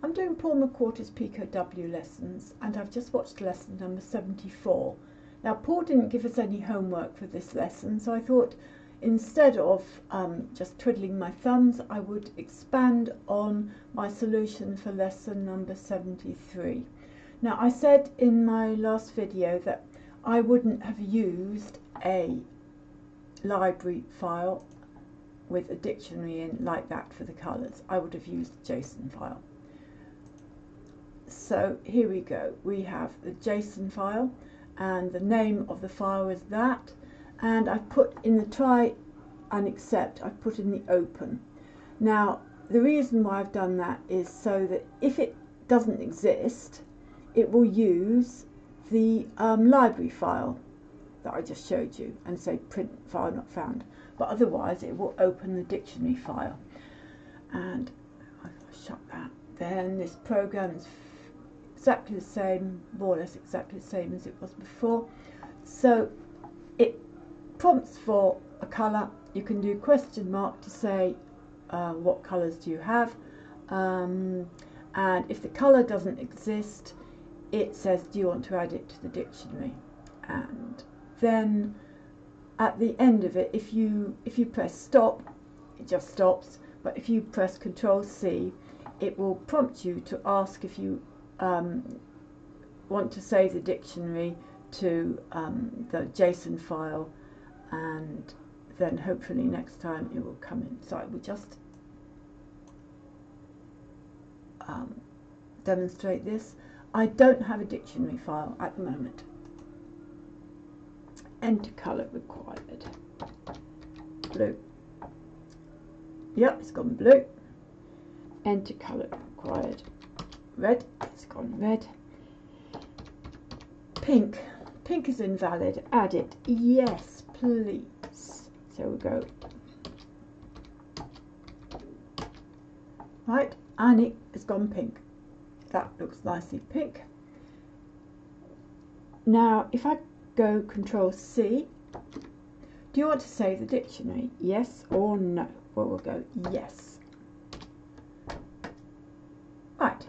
I'm doing Paul McWhorter's Pico W lessons, and I've just watched lesson number 74. Now, Paul didn't give us any homework for this lesson, so I thought instead of just twiddling my thumbs, I would expand on my solution for lesson number 73. Now, I said in my last video that I wouldn't have used a library file with a dictionary in like that for the colours. I would have used a JSON file. So here we go. We have the JSON file, and the name of the file is that, and I've put in the try and accept, I've put in the open. Now, the reason why I've done that is so that if it doesn't exist, it will use the library file that I just showed you and say print file not found, but otherwise it will open the dictionary file. And I've shut that. Then this program is exactly the same, more or less exactly the same as it was before. So it prompts for a colour. You can do question mark to say what colours do you have, and if the colour doesn't exist, it says do you want to add it to the dictionary. And then at the end of it, if you press stop, it just stops, but if you press Control C, it will prompt you to ask if you want to save the dictionary to the JSON file, and then hopefully next time it will come in. So I will just demonstrate this. I don't have a dictionary file at the moment. Enter colour required. Blue. Yep, it's gone blue. Enter colour required. Red. It's gone red. Pink. Pink is invalid. Add it. Yes, please. So we'll go. Right, and it has gone pink. That looks nicely pink. Now, if I go Control C, do you want to save the dictionary? Yes or no? Well, we'll go yes. Right.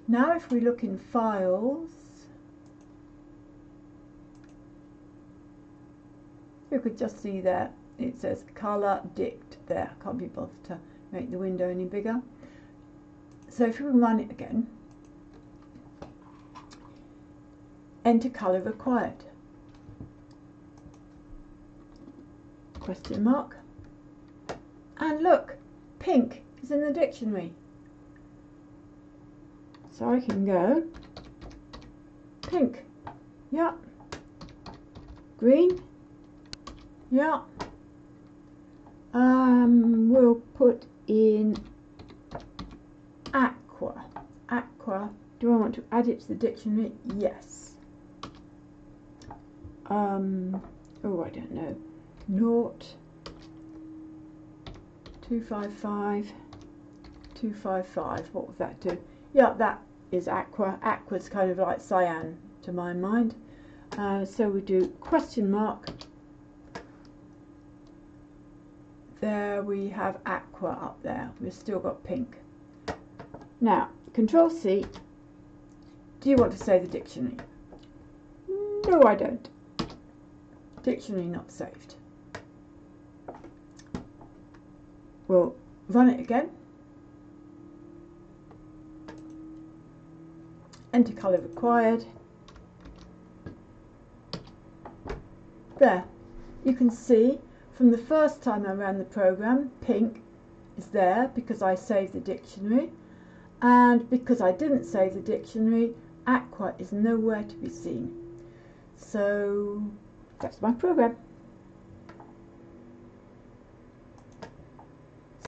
Now, if we look in Files, you could just see there, it says Colour Dict there. I can't be bothered to make the window any bigger. So if we run it again, enter colour required. Question mark. And look, pink is in the dictionary. So I can go pink, yeah, green, yeah, we'll put in aqua. Aqua, do I want to add it to the dictionary? Yes. Oh, I don't know. 255, 255, what would that do? Yeah, that is aqua. Aqua's kind of like cyan to my mind. So we do question mark. There we have aqua up there. We've still got pink. Now, Control C. Do you want to save the dictionary? No, I don't. Dictionary not saved. We'll run it again. Enter colour required. There. You can see from the first time I ran the program, pink is there because I saved the dictionary, and because I didn't save the dictionary, aqua is nowhere to be seen. So that's my program.